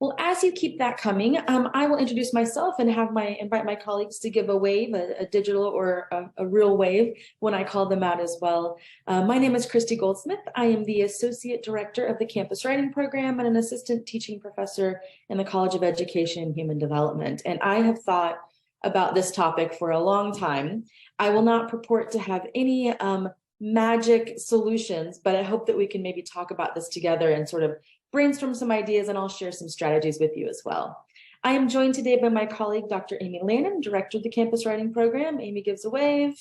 Well, as you keep that coming, I will introduce myself and invite my colleagues to give a wave, a digital or a real wave when I call them out as well. My name is Christy Goldsmith. I am the Associate Director of the Campus Writing Program and an Assistant Teaching Professor in the College of Education and Human Development. And I have thought about this topic for a long time. I will not purport to have any magic solutions, but I hope that we can maybe talk about this together and sort of brainstorm some ideas, and I'll share some strategies with you as well. I am joined today by my colleague, Dr. Amy Lannon, Director of the Campus Writing Program. Amy gives a wave.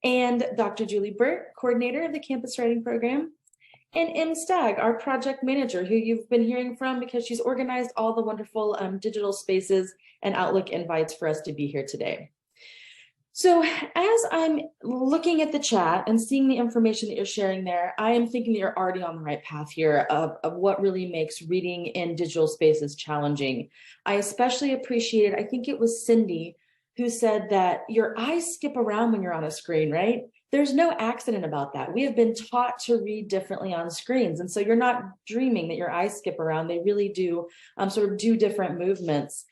And Dr. Julie Burt, Coordinator of the Campus Writing Program. And Em Stagg, our Project Manager, who you've been hearing from because she's organized all the wonderful digital spaces and Outlook invites for us to be here today. So as I'm looking at the chat and seeing the information that you're sharing there, I am thinking that you're already on the right path here of what really makes reading in digital spaces challenging. I especially appreciated, I think it was Cindy, who said that your eyes skip around when you're on a screen, right? There's no accident about that. We have been taught to read differently on screens. And so you're not dreaming that your eyes skip around. They really do sort of do different movements.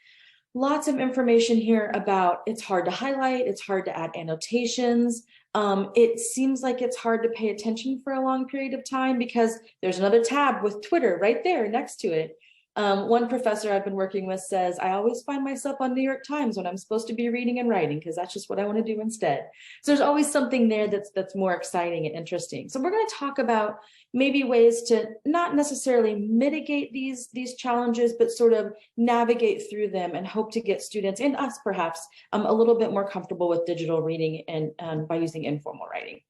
Lots of information here about it's hard to highlight, it's hard to add annotations. It seems like it's hard to pay attention for a long period of time because there's another tab with Twitter right there next to it. One professor I've been working with says, I always find myself on New York Times when I'm supposed to be reading and writing because that's just what I want to do instead. So there's always something there that's more exciting and interesting. So we're going to talk about maybe ways to not necessarily mitigate these challenges, but sort of navigate through them and hope to get students and us perhaps a little bit more comfortable with digital reading and by using informal writing.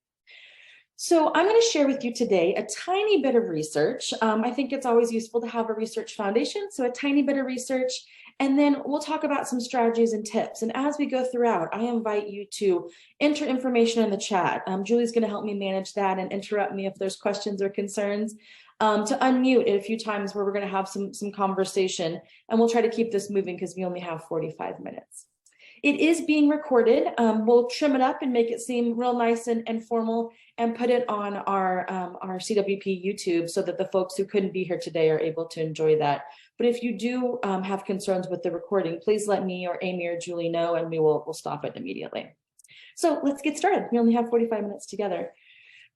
So I'm going to share with you today a tiny bit of research. I think it's always useful to have a research foundation, so a tiny bit of research, and then we'll talk about some strategies and tips. And as we go throughout, I invite you to enter information in the chat. Julie's going to help me manage that and interrupt me if there's questions or concerns, to unmute it a few times where we're going to have some conversation, and we'll try to keep this moving because we only have 45 minutes. It is being recorded. We'll trim it up and make it seem real nice and formal and put it on our CWP YouTube so that the folks who couldn't be here today are able to enjoy that. But if you do have concerns with the recording, please let me or Amy or Julie know and we'll stop it immediately. So let's get started. We only have 45 minutes together.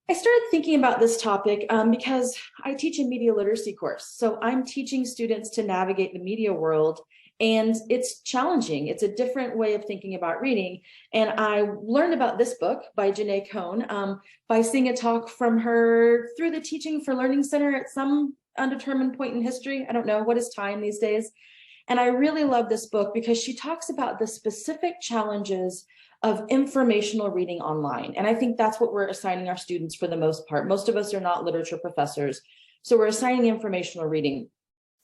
I started thinking about this topic because I teach a media literacy course. So I'm teaching students to navigate the media world. And it's challenging. It's a different way of thinking about reading. And I learned about this book by Janae Cohn by seeing a talk from her through the Teaching for Learning Center at some undetermined point in history. I don't know, what is time these days? And I really love this book because she talks about the specific challenges of informational reading online. And I think that's what we're assigning our students for the most part. Most of us are not literature professors. So we're assigning informational reading.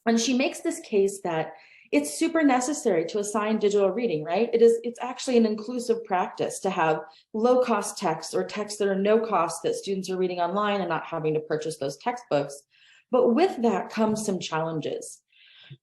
And she makes this case that it's super necessary to assign digital reading, right? It's actually an inclusive practice to have low-cost texts or texts that are no cost that students are reading online and not having to purchase those textbooks. But with that comes some challenges.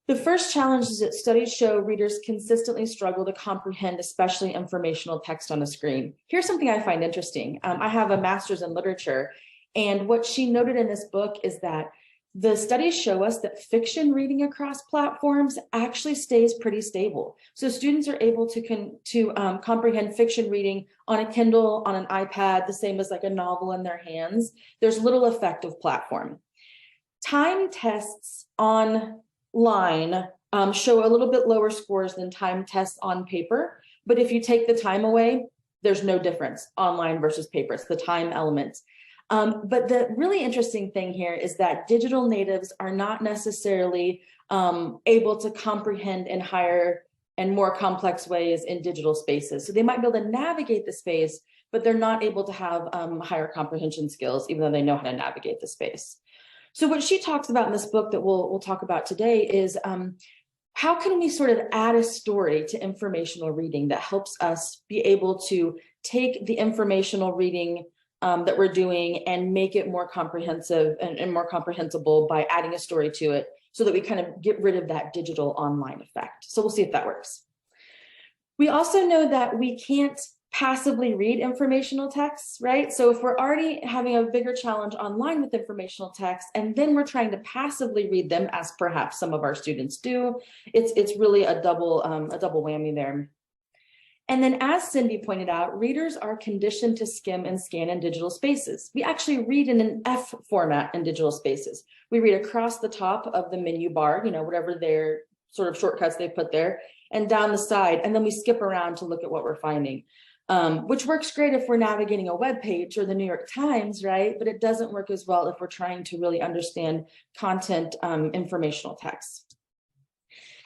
The first challenge is that studies show readers consistently struggle to comprehend, especially informational text on a screen. Here's something I find interesting. I have a master's in literature, and what she noted in this book is that the studies show us that fiction reading across platforms actually stays pretty stable. So students are able to comprehend fiction reading on a Kindle, on an iPad, the same as like a novel in their hands. There's little effect of platform. Time tests online show a little bit lower scores than time tests on paper. But if you take the time away, there's no difference online versus paper. It's the time element. But the really interesting thing here is that digital natives are not necessarily able to comprehend in higher and more complex ways in digital spaces. So they might be able to navigate the space, but they're not able to have higher comprehension skills, even though they know how to navigate the space. So what she talks about in this book that we'll talk about today is how can we sort of add a story to informational reading that helps us be able to take the informational reading that we're doing and make it more comprehensive and more comprehensible by adding a story to it so that we kind of get rid of that digital online effect. So we'll see if that works. We also know that we can't passively read informational texts, right? So if we're already having a bigger challenge online with informational texts, and then we're trying to passively read them, as perhaps some of our students do, it's really a double whammy there. And then, as Cindy pointed out, readers are conditioned to skim and scan in digital spaces. We actually read in an F format in digital spaces. We read across the top of the menu bar, whatever their sort of shortcuts they put there, and down the side, and then we skip around to look at what we're finding. Which works great if we're navigating a web page or the New York Times, right? But it doesn't work as well if we're trying to really understand content, informational text.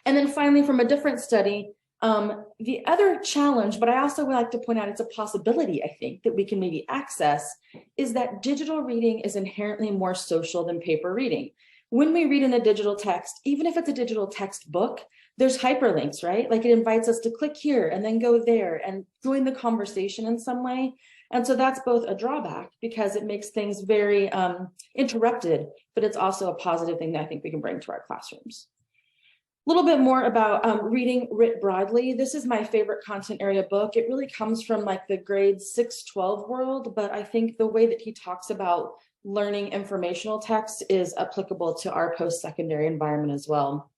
And then finally, from a different study, the other challenge, but I also would like to point out it's a possibility, I think, that we can maybe access, is that digital reading is inherently more social than paper reading. When we read in a digital text, even if it's a digital textbook, there's hyperlinks, right? Like it invites us to click here and then go there and join the conversation in some way. And so that's both a drawback because it makes things very interrupted, but it's also a positive thing that I think we can bring to our classrooms. A little bit more about reading writ broadly. This is my favorite content area book. It really comes from like the grade 6-12 world, but I think the way that he talks about learning informational text is applicable to our post-secondary environment as well.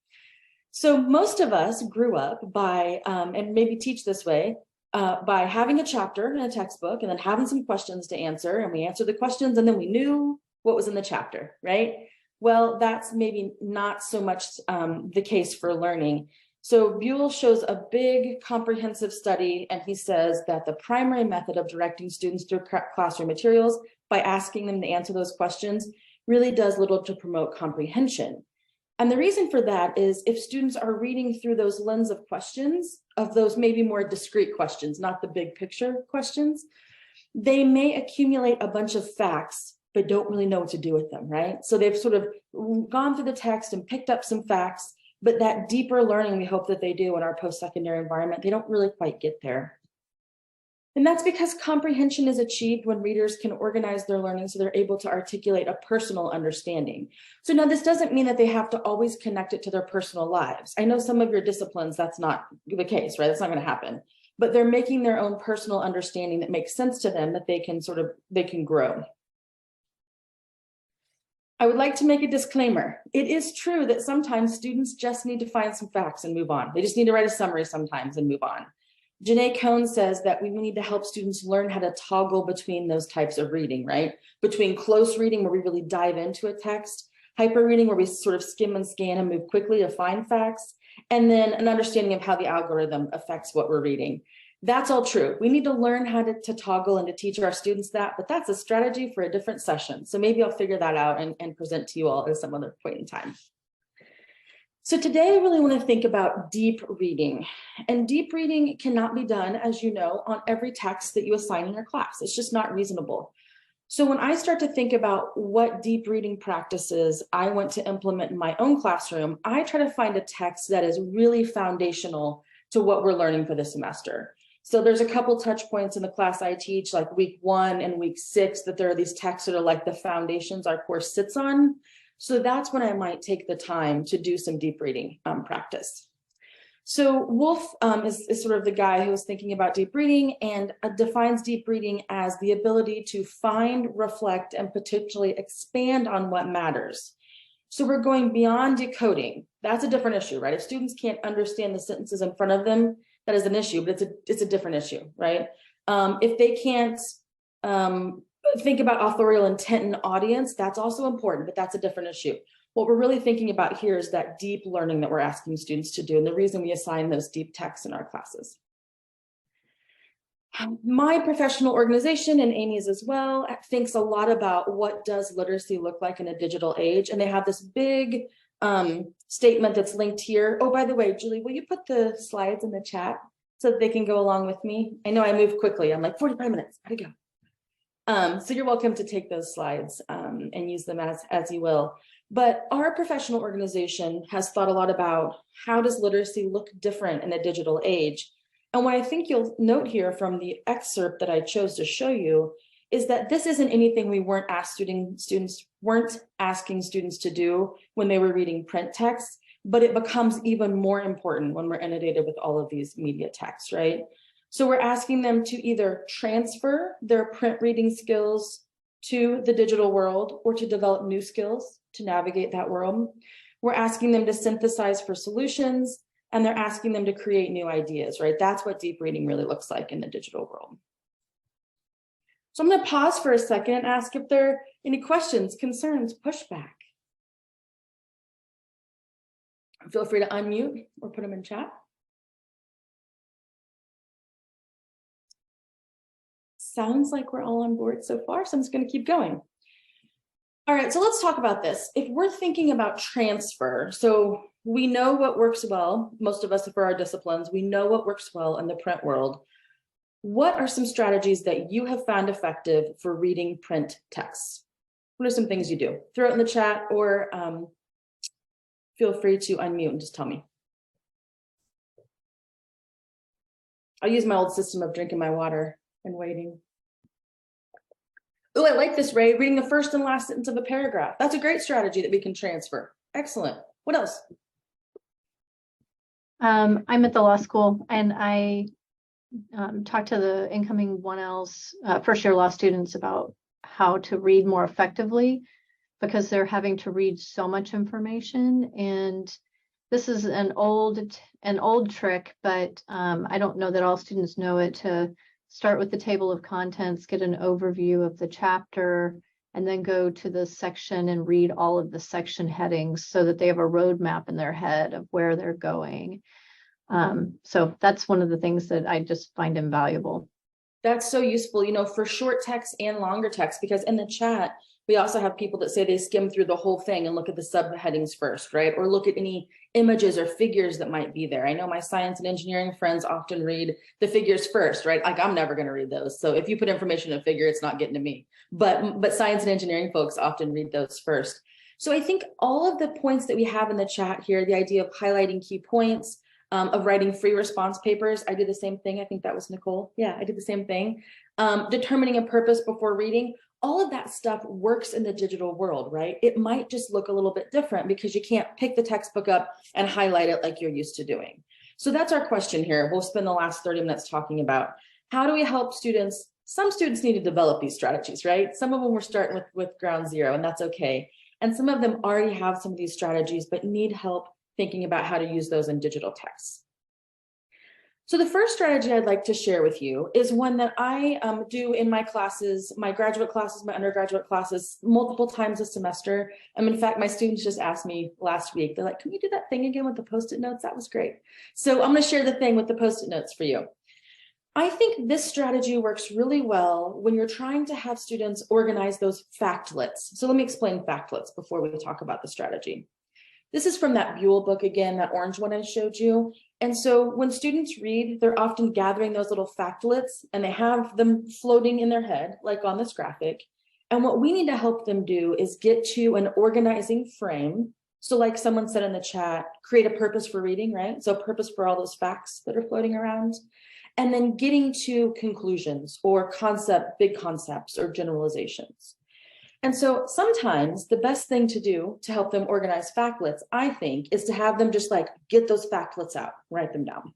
So most of us grew up by, and maybe teach this way, by having a chapter in a textbook and then having some questions to answer, and we answered the questions and then we knew what was in the chapter, right? Well, that's maybe not so much the case for learning. So Buell shows a big comprehensive study, and he says that the primary method of directing students through classroom materials by asking them to answer those questions really does little to promote comprehension. And the reason for that is if students are reading through those lens of questions, of those maybe more discrete questions, not the big picture questions, they may accumulate a bunch of facts, but don't really know what to do with them, right? So they've sort of gone through the text and picked up some facts, but that deeper learning we hope that they do in our post-secondary environment, they don't really quite get there. And that's because comprehension is achieved when readers can organize their learning so they're able to articulate a personal understanding. So now this doesn't mean that they have to always connect it to their personal lives. I know some of your disciplines, that's not the case, right? That's not going to happen. But they're making their own personal understanding that makes sense to them, that they can grow. I would like to make a disclaimer. It is true that sometimes students just need to find some facts and move on. They just need to write a summary sometimes and move on. Janae Cohn says that we need to help students learn how to toggle between those types of reading, right? Between close reading, where we really dive into a text, hyper reading, where we sort of skim and scan and move quickly to find facts, and then an understanding of how the algorithm affects what we're reading. That's all true. We need to learn how to toggle and to teach our students that, but that's a strategy for a different session. So maybe I'll figure that out and present to you all at some other point in time. So today I really want to think about deep reading, and deep reading cannot be done, as you know, on every text that you assign in your class. It's just not reasonable. So when I start to think about what deep reading practices I want to implement in my own classroom, I try to find a text that is really foundational to what we're learning for the semester. So there's a couple touch points in the class I teach, like week 1 and week 6, that there are these texts that are like the foundations our course sits on. So that's when I might take the time to do some deep reading practice. So Wolf is sort of the guy who was thinking about deep reading and defines deep reading as the ability to find, reflect, and potentially expand on what matters. So we're going beyond decoding. That's a different issue, right? If students can't understand the sentences in front of them, that is an issue, but it's a different issue, right? If they can't think about authorial intent and audience, that's also important, but that's a different issue. What we're really thinking about here is that deep learning that we're asking students to do, and the reason we assign those deep texts in our classes. My professional organization, and Amy's as well, thinks a lot about what does literacy look like in a digital age, and they have this big statement that's linked here. Oh, by the way, Julie, will you put the slides in the chat so that they can go along with me? I know I move quickly. I'm like 45 minutes, gotta go. So you're welcome to take those slides and use them as you will. But our professional organization has thought a lot about how does literacy look different in a digital age. And what I think you'll note here from the excerpt that I chose to show you is that this isn't anything we weren't asking students to do when they were reading print text, but it becomes even more important when we're inundated with all of these media texts, right? So we're asking them to either transfer their print reading skills to the digital world or to develop new skills to navigate that world. We're asking them to synthesize for solutions, and they're asking them to create new ideas, right? That's what deep reading really looks like in the digital world. So I'm going to pause for a second and ask if there are any questions, concerns, pushback. Feel free to unmute or put them in chat. Sounds like we're all on board so far, so I'm just going to keep going. All right, so let's talk about this. If we're thinking about transfer, so we know what works well, most of us for our disciplines, we know what works well in the print world. What are some strategies that you have found effective for reading print texts? What are some things you do? Throw it in the chat or feel free to unmute and just tell me. I'll use my old system of drinking my water and waiting. Oh, I like this, Ray. Reading the first and last sentence of a paragraph. That's a great strategy that we can transfer. Excellent. What else? I'm at the law school, and I talked to the incoming 1Ls, first year law students, about how to read more effectively, because they're having to read so much information. And this is an old trick, but I don't know that all students know it, to start with the table of contents, get an overview of the chapter, and then go to the section and read all of the section headings so that they have a roadmap in their head of where they're going. So that's one of the things that I just find invaluable. That's so useful, you know, for short text and longer text, because in the chat, we also have people that say they skim through the whole thing and look at the subheadings first, right? Or look at any images or figures that might be there. I know my science and engineering friends often read the figures first, right? Like I'm never going to read those. So if you put information in a figure, it's not getting to me. But science and engineering folks often read those first. So I think all of the points that we have in the chat here, the idea of highlighting key points, of writing free response papers. I did the same thing. I think that was Nicole. Yeah, I did the same thing. Determining a purpose before reading. All of that stuff works in the digital world, right? It might just look a little bit different because you can't pick the textbook up and highlight it like you're used to doing. So that's our question here. We'll spend the last 30 minutes talking about how do we help students. Some students need to develop these strategies, right? Some of them we're starting with ground zero, and that's okay. And some of them already have some of these strategies, but need help thinking about how to use those in digital texts. So the first strategy I'd like to share with you is one that I do in my classes, my graduate classes, my undergraduate classes, multiple times a semester. In fact, my students just asked me last week, they're like, can you do that thing again with the Post-it notes? That was great. So I'm going to share the thing with the Post-it notes for you. I think this strategy works really well when you're trying to have students organize those factlets. So let me explain factlets before we talk about the strategy. This is from that Buell book again, that orange one I showed you. And so when students read, they're often gathering those little factlets and they have them floating in their head, like on this graphic. And what we need to help them do is get to an organizing frame. So like someone said in the chat, create a purpose for reading, right? So purpose for all those facts that are floating around. And then getting to conclusions or big concepts or generalizations. And so sometimes the best thing to do to help them organize factlets, I think, is to have them just like get those factlets out, write them down.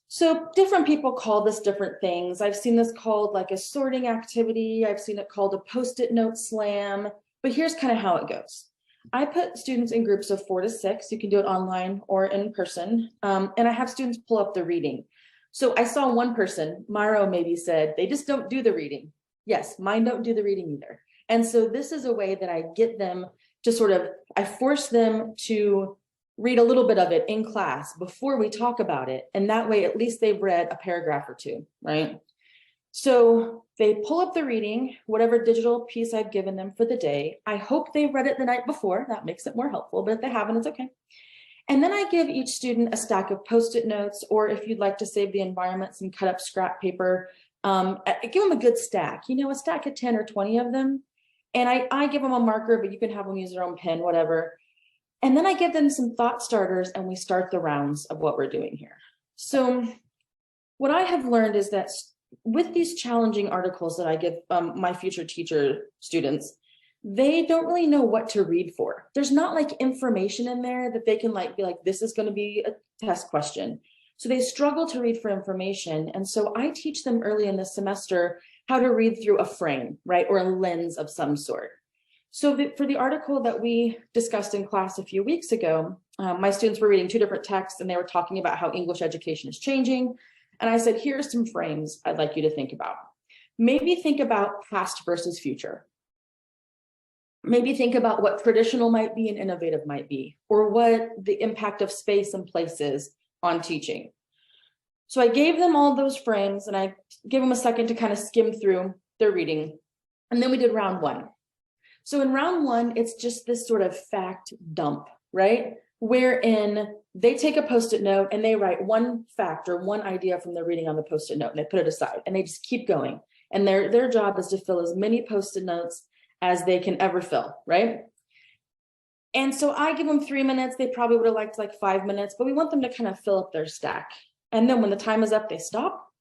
So different people call this different things. I've seen this called like a sorting activity. I've seen it called a Post-it note slam, but here's kind of how it goes. I put students in groups of 4 to 6. You can do it online or in person. And I have students pull up the reading. So I saw one person, Maro maybe said, they just don't do the reading. Yes, mine don't do the reading either. And so this is a way that I get them to I force them to read a little bit of it in class before we talk about it. And that way, at least they've read a paragraph or two, right? So they pull up the reading, whatever digital piece I've given them for the day. I hope they read it the night before. That makes it more helpful, but if they haven't, it's okay. And then I give each student a stack of Post-it notes, or if you'd like to save the environment, some cut up scrap paper. Give them a good stack, a stack of 10 or 20 of them. And I give them a marker, but you can have them use their own pen, whatever. And then I give them some thought starters and we start the rounds of what we're doing here. So what I have learned is that with these challenging articles that I give my future teacher students, they don't really know what to read for. There's not like information in there that they can be like, this is going to be a test question. So they struggle to read for information. And so I teach them early in the semester how to read through a frame, right? Or a lens of some sort. So for the article that we discussed in class a few weeks ago, my students were reading two different texts and they were talking about how English education is changing. And I said, here's some frames I'd like you to think about. Maybe think about past versus future. Maybe think about what traditional might be and innovative might be, or what the impact of space and place is on teaching. So I gave them all those frames and I gave them a second to kind of skim through their reading. And then we did round one. So in round one, it's just this sort of fact dump, right? Wherein they take a Post-it note and they write one fact or one idea from their reading on the Post-it note and they put it aside and they just keep going. And their job is to fill as many Post-it notes as they can ever fill, right? And so I give them 3 minutes. They probably would have liked like 5 minutes, but we want them to kind of fill up their stack. And then when the time is up, they stop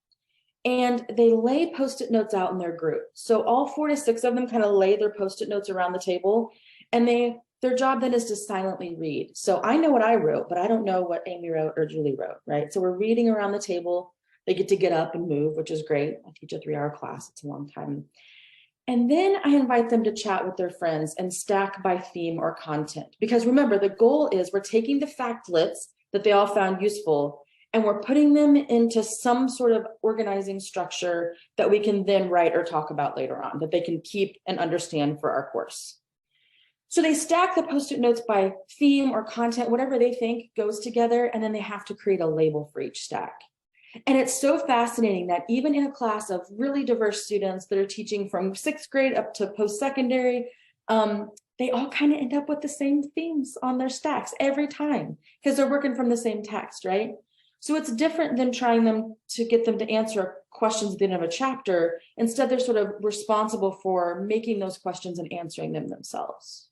and they lay Post-it notes out in their group. So all 4 to 6 of them kind of lay their Post-it notes around the table, and their job then is to silently read. So I know what I wrote, but I don't know what Amy wrote or Julie wrote, right? So we're reading around the table. They get to get up and move, which is great. I teach a 3-hour class. It's a long time. And then I invite them to chat with their friends and stack by theme or content. Because remember, the goal is we're taking the factlets that they all found useful and we're putting them into some sort of organizing structure that we can then write or talk about later on, that they can keep and understand for our course. So they stack the Post-it notes by theme or content, whatever they think goes together, and then they have to create a label for each stack. And it's so fascinating that even in a class of really diverse students that are teaching from 6th grade up to post-secondary, they all kind of end up with the same themes on their stacks every time because they're working from the same text, right? So it's different than trying them to get them to answer questions at the end of a chapter. Instead, they're sort of responsible for making those questions and answering them themselves.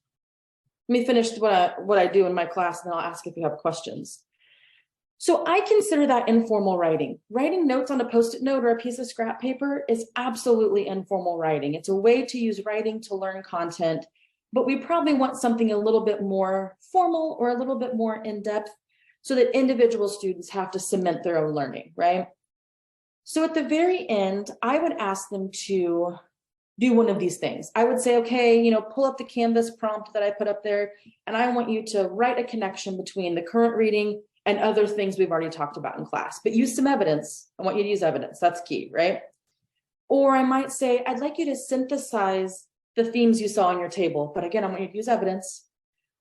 Let me finish what I do in my class, and then I'll ask if you have questions. So I consider that informal writing. Writing notes on a Post-it note or a piece of scrap paper is absolutely informal writing. It's a way to use writing to learn content, but we probably want something a little bit more formal or a little bit more in-depth so that individual students have to cement their own learning, right? So at the very end, I would ask them to do one of these things. I would say, okay, pull up the Canvas prompt that I put up there, and I want you to write a connection between the current reading and other things we've already talked about in class, but use some evidence. I want you to use evidence. That's key, right? Or I might say, I'd like you to synthesize the themes you saw on your table, but again, I want you to use evidence.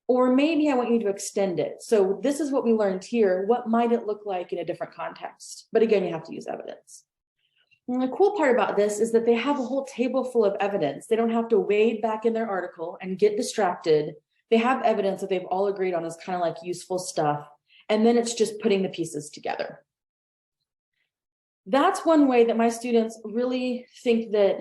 Or maybe I want you to extend it. So this is what we learned here. What might it look like in a different context? But again, you have to use evidence. And the cool part about this is that they have a whole table full of evidence. They don't have to wade back in their article and get distracted. They have evidence that they've all agreed on is kind of like useful stuff. And then it's just putting the pieces together. That's one way that my students really think that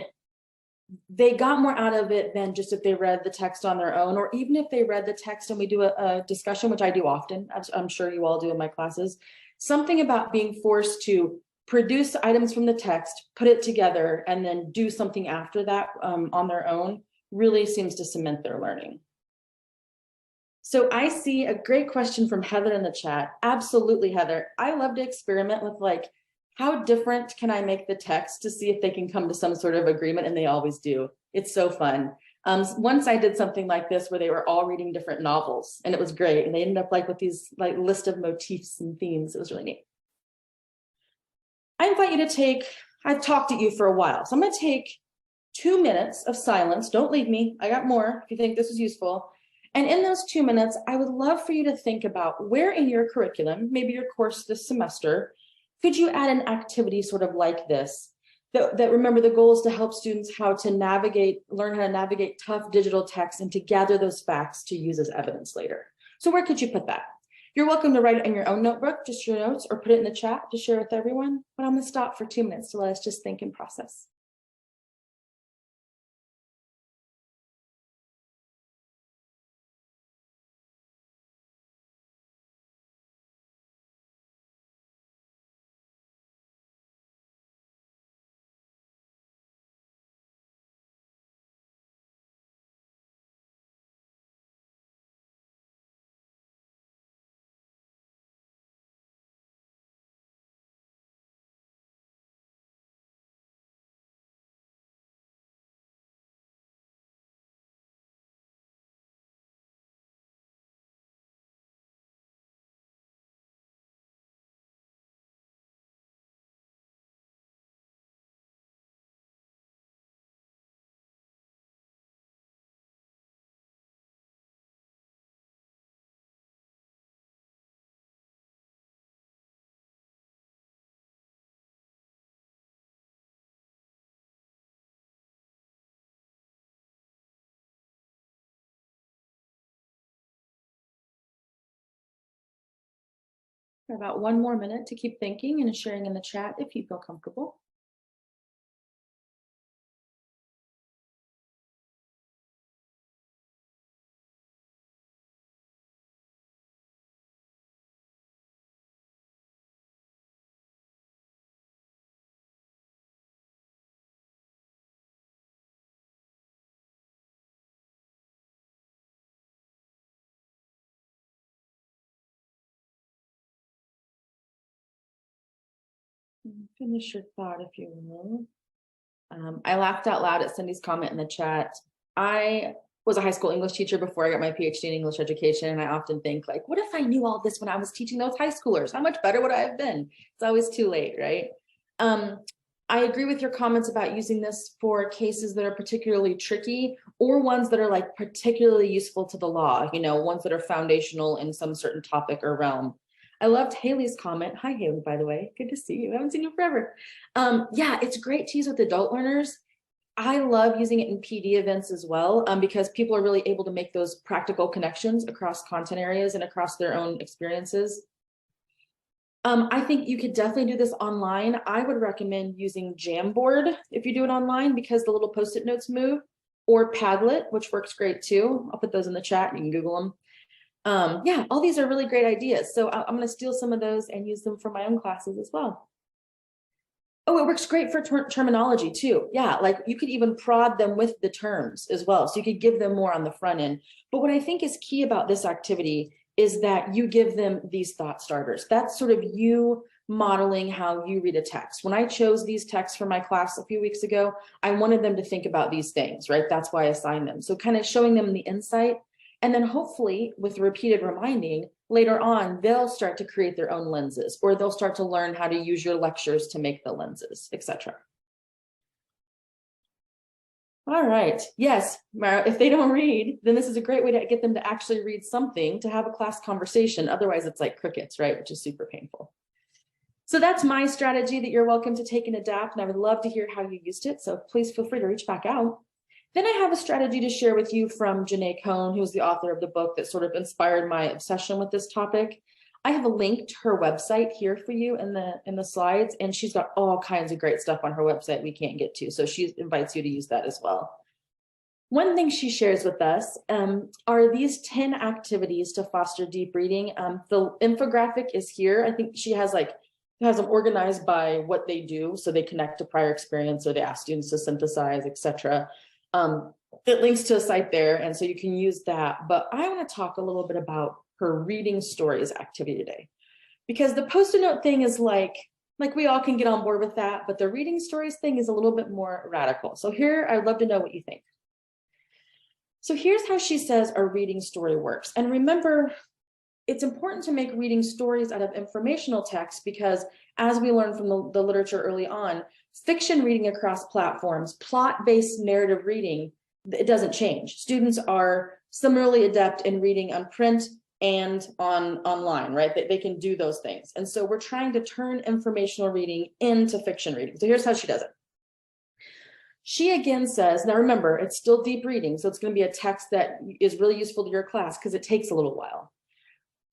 they got more out of it than just if they read the text on their own, or even if they read the text and we do a discussion, which I do often, I'm sure you all do in my classes, something about being forced to produce items from the text, put it together, and then do something after that on their own really seems to cement their learning. So I see a great question from Heather in the chat. Absolutely, Heather. I love to experiment with how different can I make the text to see if they can come to some sort of agreement, and they always do. It's so fun. Once I did something like this where they were all reading different novels, and it was great. And they ended up with these list of motifs and themes. It was really neat. I invite you to I've talked at you for a while, so I'm going to take 2 minutes of silence. Don't leave me. I got more if you think this is useful. And in those 2 minutes, I would love for you to think about where in your curriculum, maybe your course this semester, could you add an activity sort of like this? That remember, the goal is to help students learn how to navigate tough digital text and to gather those facts to use as evidence later. So where could you put that? You're welcome to write it in your own notebook, just your notes, or put it in the chat to share with everyone. But I'm going to stop for 2 minutes to let us just think and process. For about 1 more minute to keep thinking and sharing in the chat if you feel comfortable. Finish your thought if you will. I laughed out loud at Cindy's comment in the chat. I was a high school English teacher before I got my PhD in English education. And I often think like, what if I knew all this when I was teaching those high schoolers? How much better would I have been? It's always too late, right? I agree with your comments about using this for cases that are particularly tricky or ones that are like particularly useful to the law, you know, ones that are foundational in some certain topic or realm. I loved Haley's comment. Hi, Haley, by the way. Good to see you. I haven't seen you forever. Yeah, it's great to use with adult learners. I love using it in PD events as well, because people are really able to make those practical connections across content areas and across their own experiences. I think you could definitely do this online. I would recommend using Jamboard if you do it online because the little post-it notes move, or Padlet, which works great too. I'll put those in the chat. You can Google them. Yeah, all these are really great ideas. So I'm going to steal some of those and use them for my own classes as well. Oh, it works great for terminology too. Yeah, like you could even prod them with the terms as well. So you could give them more on the front end. But what I think is key about this activity is that you give them these thought starters. That's sort of you modeling how you read a text. When I chose these texts for my class a few weeks ago, I wanted them to think about these things, right? That's why I assigned them. So kind of showing them the insight. And then hopefully with repeated reminding, later on, they'll start to create their own lenses, or they'll start to learn how to use your lectures to make the lenses, etc. All right. Yes, Mara, if they don't read, then this is a great way to get them to actually read something, to have a class conversation. Otherwise, it's like crickets, right? Which is super painful. So that's my strategy that you're welcome to take and adapt. And I would love to hear how you used it. So please feel free to reach back out. Then I have a strategy to share with you from Janae Cohn, who's the author of the book that sort of inspired my obsession with this topic. I have a link to her website here for you in the slides, and she's got all kinds of great stuff on her website we can't get to. So she invites you to use that as well. One thing she shares with us are these 10 activities to foster deep reading. The infographic is here. I think she has them organized by what they do. So they connect to prior experience, or they ask students to synthesize, etc. It links to a site there, and so you can use that. But I want to talk a little bit about her reading stories activity today, because the post-it note thing is like we all can get on board with that, but the reading stories thing is a little bit more radical. So here, I'd love to know what you think. So here's how she says a reading story works. And remember, it's important to make reading stories out of informational text because, as we learned from the literature early on, fiction reading across platforms, plot-based narrative reading, it doesn't change. Students are similarly adept in reading on print and online, right? They can do those things. And so we're trying to turn informational reading into fiction reading. So here's how she does it. She again says, now remember, it's still deep reading, so it's going to be a text that is really useful to your class because it takes a little while.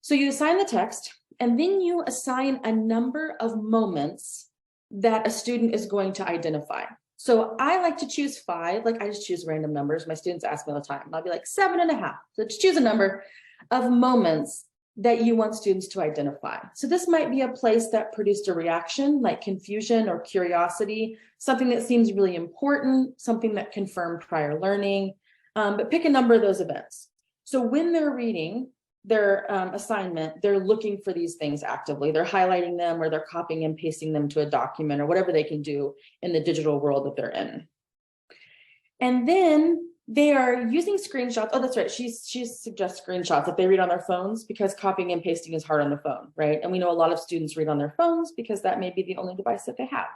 So you assign the text, and then you assign a number of moments that a student is going to identify. So I like to choose 5, like I just choose random numbers. My students ask me all the time, and I'll be like 7.5. So just choose a number of moments that you want students to identify. So this might be a place that produced a reaction like confusion or curiosity, something that seems really important, something that confirmed prior learning, but pick a number of those events. So when they're reading their assignment, they're looking for these things actively. They're highlighting them, or they're copying and pasting them to a document, or whatever they can do in the digital world that they're in. And then they are using screenshots. Oh, that's right. She suggests screenshots if they read on their phones, because copying and pasting is hard on the phone, right? And we know a lot of students read on their phones because that may be the only device that they have.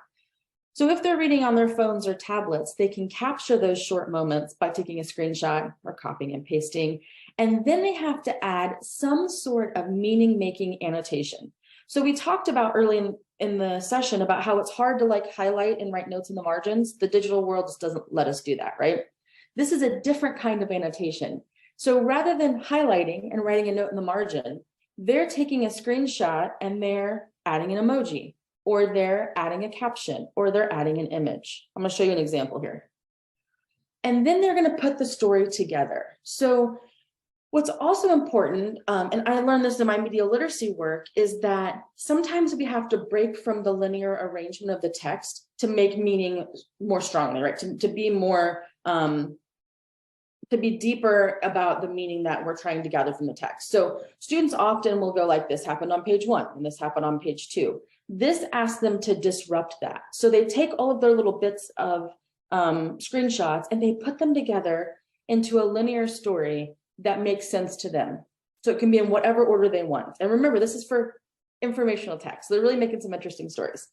So if they're reading on their phones or tablets, they can capture those short moments by taking a screenshot or copying and pasting. And then they have to add some sort of meaning-making annotation. So we talked about early in the session about how it's hard to like highlight and write notes in the margins. The digital world just doesn't let us do that, right? This is a different kind of annotation. So rather than highlighting and writing a note in the margin, they're taking a screenshot and they're adding an emoji, or they're adding a caption, or they're adding an image. I'm going to show you an example here. And then they're going to put the story together. So what's also important, and I learned this in my media literacy work, is that sometimes we have to break from the linear arrangement of the text to make meaning more strongly, right? To be more, to be deeper about the meaning that we're trying to gather from the text. So students often will go like, this happened on page 1 and this happened on page 2. This asks them to disrupt that. So they take all of their little bits of screenshots and they put them together into a linear story that makes sense to them. So it can be in whatever order they want. And remember, this is for informational text. So they're really making some interesting stories.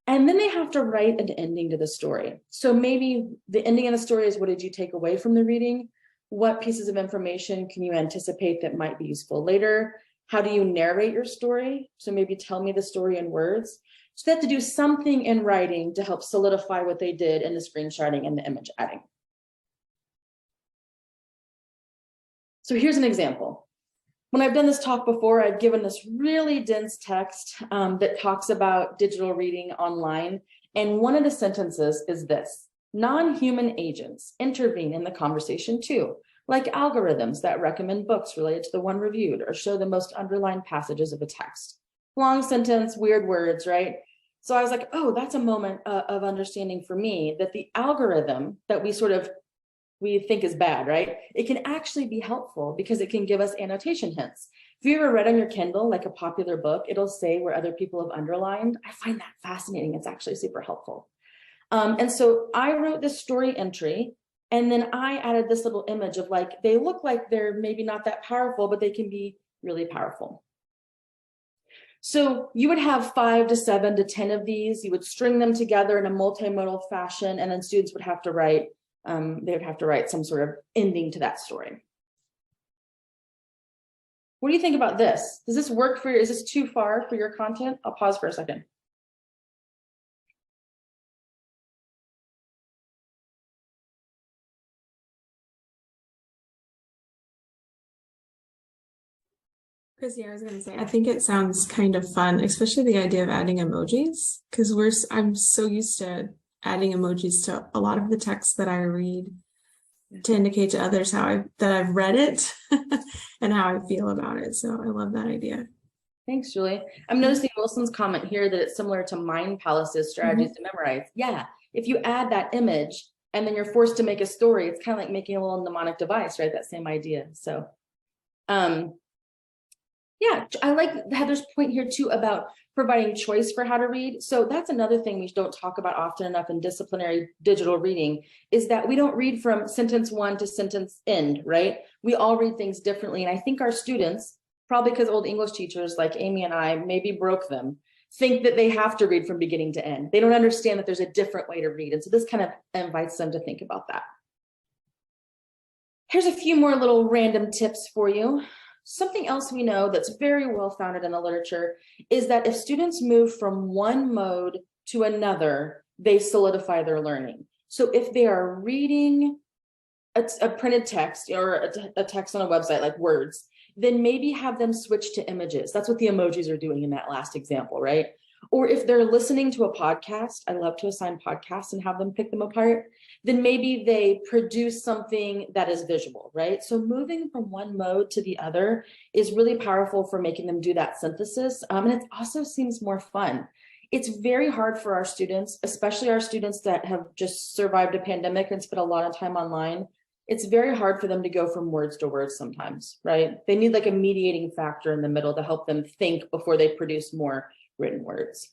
And then they have to write an ending to the story. So maybe the ending of the story is, what did you take away from the reading? What pieces of information can you anticipate that might be useful later? How do you narrate your story? So maybe tell me the story in words. So they have to do something in writing to help solidify what they did in the screenshotting and the image adding. So here's an example. When I've done this talk before, I've given this really dense text that talks about digital reading online. And one of the sentences is this: non-human agents intervene in the conversation too, like algorithms that recommend books related to the one reviewed or show the most underlined passages of a text. Long sentence, weird words, right? So I was like, oh, that's a moment of understanding for me that the algorithm that we think is bad, right? It can actually be helpful because it can give us annotation hints. If you ever read on your Kindle, like a popular book, it'll say where other people have underlined. I find that fascinating. It's actually super helpful. And so I wrote this story entry, and then I added this little image of like, they look like they're maybe not that powerful, but they can be really powerful. So you would have 5 to 7 to 10 of these. You would string them together in a multimodal fashion, and then students would have to write they would have to write some sort of ending to that story. What do you think about this? Does this work for you? Is this too far for your content? I'll pause for a second. Chrissy, I was going to say, I think it sounds kind of fun, especially the idea of adding emojis, because I'm so used to adding emojis to a lot of the text that I read to indicate to others that I've read it and how I feel about it. So I love that idea. Thanks, Julie. I'm noticing Wilson's comment here that it's similar to Mind Palace's strategies to memorize. Yeah, if you add that image and then you're forced to make a story, it's kind of like making a little mnemonic device, right? That same idea. So, yeah, I like Heather's point here too about providing choice for how to read. So that's another thing we don't talk about often enough in disciplinary digital reading, is that we don't read from sentence 1 to sentence end, right? We all read things differently. And I think our students, probably because old English teachers like Amy and I maybe broke them, think that they have to read from beginning to end. They don't understand that there's a different way to read. And so this kind of invites them to think about that. Here's a few more little random tips for you. Something else we know that's very well founded in the literature is that if students move from one mode to another, they solidify their learning. So if they are reading a printed text or a text on a website like words, then maybe have them switch to images. That's what the emojis are doing in that last example, right? Or if they're listening to a podcast, I love to assign podcasts and have them pick them apart, then maybe they produce something that is visual, right? So moving from one mode to the other is really powerful for making them do that synthesis. And it also seems more fun. It's very hard for our students, especially our students that have just survived a pandemic and spent a lot of time online. It's very hard for them to go from words to words sometimes, right? They need like a mediating factor in the middle to help them think before they produce more written words.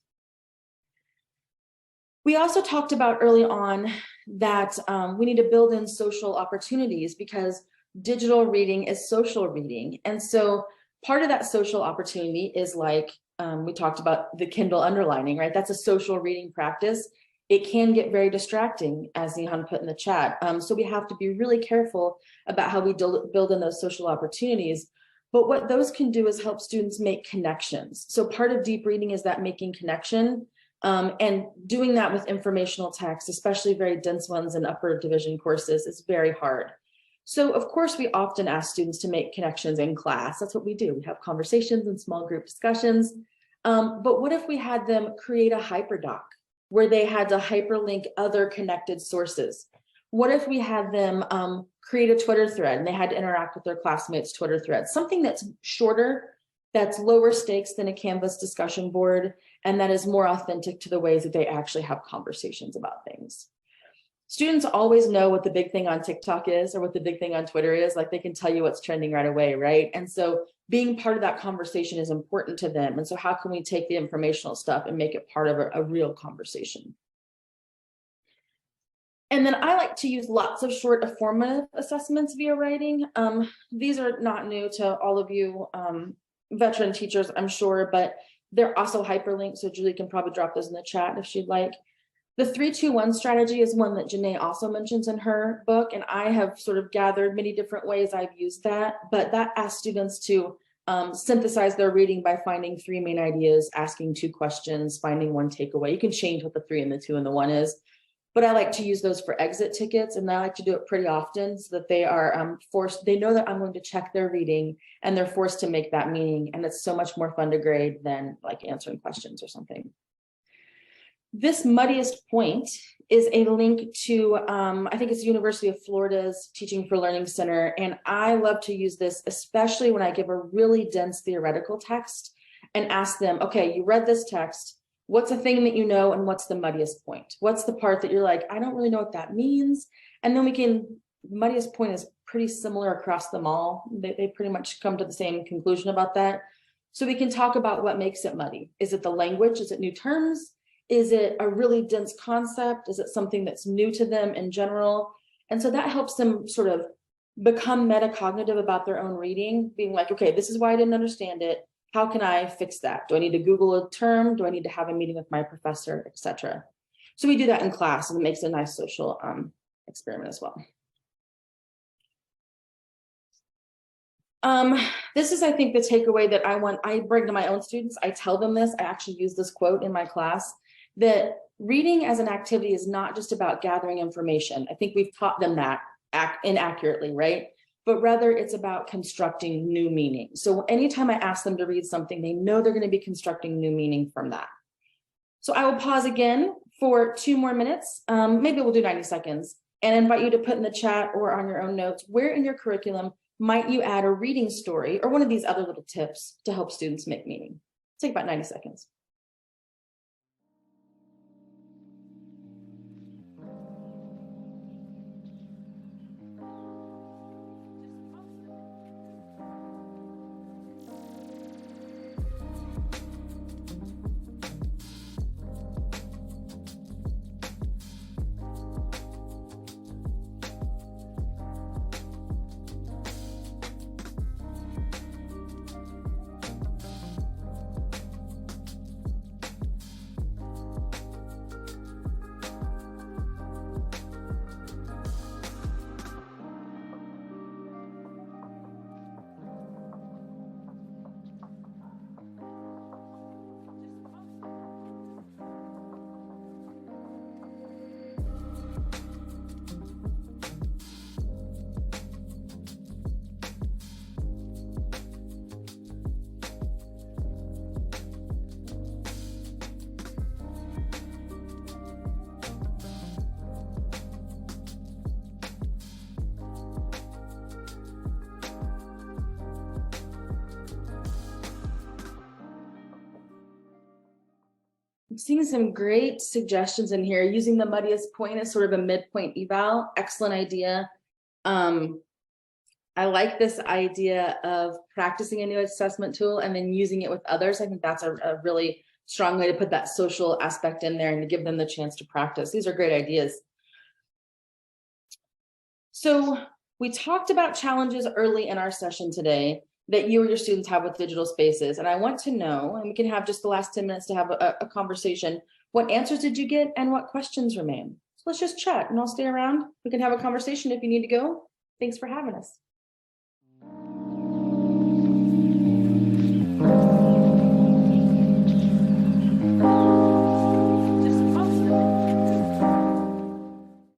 We also talked about early on that we need to build in social opportunities because digital reading is social reading. And so part of that social opportunity is like, we talked about the Kindle underlining, right? That's a social reading practice. It can get very distracting, as Nihan put in the chat. So we have to be really careful about how we build in those social opportunities. But what those can do is help students make connections. So part of deep reading is that making connection, and doing that with informational text, especially very dense ones in upper division courses, is very hard. So of course, we often ask students to make connections in class. That's what we do. We have conversations and small group discussions. But what if we had them create a hyperdoc where they had to hyperlink other connected sources? What if we had them create a Twitter thread and they had to interact with their classmates' Twitter thread? Something that's shorter, that's lower stakes than a Canvas discussion board, and that is more authentic to the ways that they actually have conversations about things. Students always know what the big thing on TikTok is or what the big thing on Twitter is. Like, they can tell you what's trending right away, right? And so being part of that conversation is important to them. And so how can we take the informational stuff and make it part of a real conversation? And then I like to use lots of short formative assessments via writing. These are not new to all of you veteran teachers, I'm sure, but they're also hyperlinked. So Julie can probably drop those in the chat if she'd like. The 3-2-1 strategy is one that Janae also mentions in her book, and I have sort of gathered many different ways I've used that, but that asks students to synthesize their reading by finding 3 main ideas, asking 2 questions, finding 1 takeaway. You can change what the 3 and the 2 and the 1 is, but I like to use those for exit tickets, and I like to do it pretty often so that they are forced, they know that I'm going to check their reading and they're forced to make that meaning, and it's so much more fun to grade than like answering questions or something. This muddiest point is a link to, I think it's University of Florida's Teaching for Learning Center. And I love to use this, especially when I give a really dense theoretical text and ask them, okay, you read this text, what's a thing that you know, and what's the muddiest point? What's the part that you're like, I don't really know what that means? And then we can, muddiest point is pretty similar across them all. They pretty much come to the same conclusion about that. So we can talk about what makes it muddy. Is it the language? Is it new terms? Is it a really dense concept? Is it something that's new to them in general? And so that helps them sort of become metacognitive about their own reading, being like, okay, this is why I didn't understand it. How can I fix that? Do I need to Google a term? Do I need to have a meeting with my professor, etc.? So we do that in class, and it makes a nice social experiment as well. This is, I think, the takeaway that I bring to my own students. I tell them this. I actually use this quote in my class, that reading as an activity is not just about gathering information. I think we've taught them that inaccurately, right? But rather it's about constructing new meaning. So anytime I ask them to read something, they know they're going to be constructing new meaning from that. So I will pause again for 2 more minutes. Maybe we'll do 90 seconds, and invite you to put in the chat or on your own notes, where in your curriculum might you add a reading story or one of these other little tips to help students make meaning? Take about 90 seconds. I'm seeing some great suggestions in here. Using the muddiest point as sort of a midpoint eval. Excellent idea. I like this idea of practicing a new assessment tool and then using it with others. I think that's a really strong way to put that social aspect in there and to give them the chance to practice. These are great ideas. So we talked about challenges early in our session today that you or your students have with digital spaces. And I want to know, and we can have just the last 10 minutes to have a conversation, what answers did you get and what questions remain? So let's just chat, and I'll stay around. We can have a conversation if you need to go. Thanks for having us.